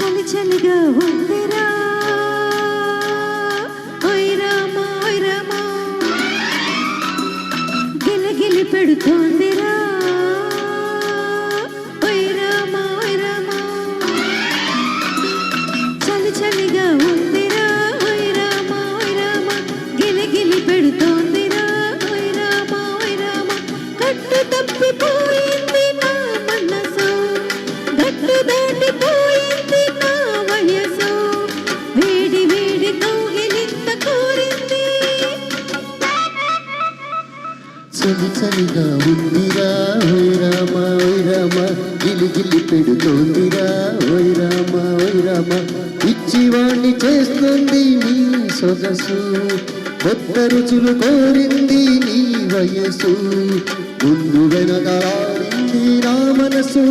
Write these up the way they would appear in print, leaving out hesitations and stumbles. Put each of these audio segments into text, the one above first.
చలి చలిగా ఉందిరా ఓయ్ రామా ఓయ్ రామా గిలిగిలి పెడుతోందిరా ఓయ్ రామా ఓయ్ రామా చలి చలిగా ఉందిరా ఓయ్ రామా ఓయ్ రామా గిలిగిలి పెడుతోందిరా ఓయ్ రామా ఓయ్ రామా కట్టు తప్పిపోయింది నా మనసు గట్టు దాటిపోయింది నా వయసు వేడి వేడి కౌగిలింత కోరింది చలి చలిగా ఉందిరా ఓయ్ రామా ఓయ్ రామా గిలిగిలి పెడుతోందిరా ఓయ్ రామా ఓయ్ రామా పిచ్చివాణ్ణి చేస్తుంది నీ సొగసు కొత్త రుచులు కోరింది నీ వయసు ముందు వెనకాడింది నా మనసు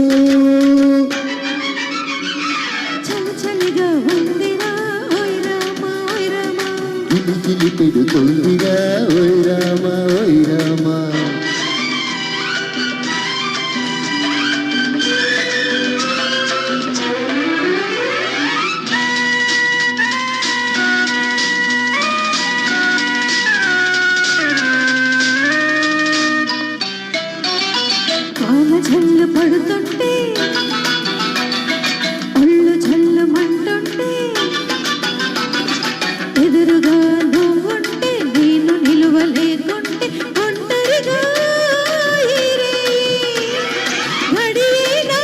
చలి చలిగా ఉందిరా ఓయ్ రామా ఓయ్ రామా గిలిగిలి పెడుతోందిరా ఓయ్ రామా ఓయ్ రామా కాల జల్లు పడుతుంటే ఒళ్ళు జల్లుమంటుంటే ఎదురుగా నువ్వుంటే నేను నిలువలేకుంటే ఒంటరిగా గడియేనా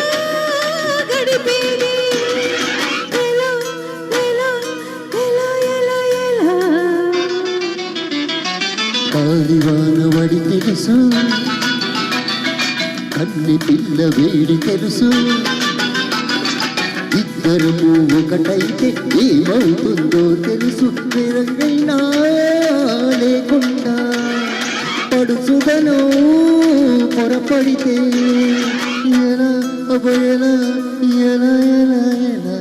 గడిపేది ఎలా ఎలా ఎలా ఎలా ఎలా కాలివాన వడి తెలుసు కన్ని పిల్ల వేడి తెలుసు ఇద్దరము ఒకటైతే ఏమవుతుందో తెలుసు నిరంగైనా లేకుండా పడుచుదను పొరపడితే ఎలా ఎలా ఎలా ఎలా ఎలా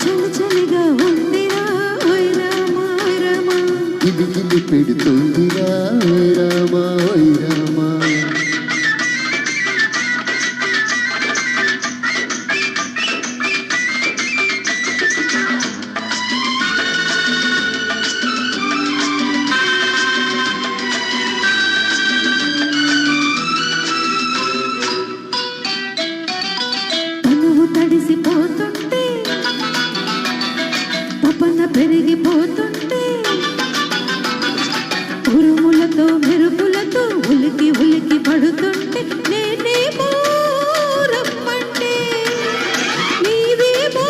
చలి చలిగా ఉందిరా ఓయ్ రామా ఓయ్ రామా గిలిగిలి పెడుతోందిరా ఓయ్ రామా ఓయ్ రామా తనువు తడిసిపోతుంటే తపన పెరిగిపోతుంటే ఉరుములతో మెరుపులతో ఉలికి ఉలికి పడుతుంటే నేనేమో రమ్మంటే నీవేమో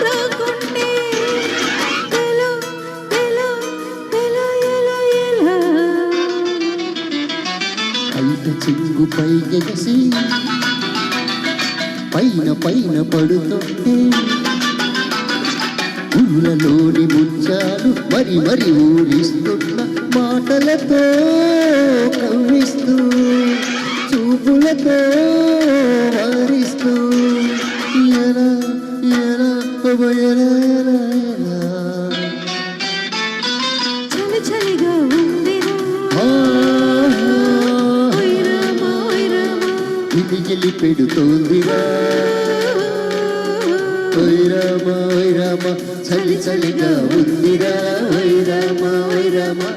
రాకుంటే ఎలా ఎలా ఎలా ఎలా ఎలా బయట చెంగు పైకెగసి పైన పైన పడుతుంటే ఊళ్ళలోని ముత్యాలు మరి మరి ఊరిస్తున్న మాటలతో కవ్విస్తూ చూపులతో వారిస్తూ ఎలా ఎలా ఎలా ఎలా ఎలా చలి చలిగా ఉందిరా ఓయ్ రామా ఓయ్ రామా గిలిగిలి పెడుతోందిరా ఓయ్ రామా ఓయ్ రామా చలి చలిగా ఉందిరా ఓయ్ రామా ఓయ్ రామా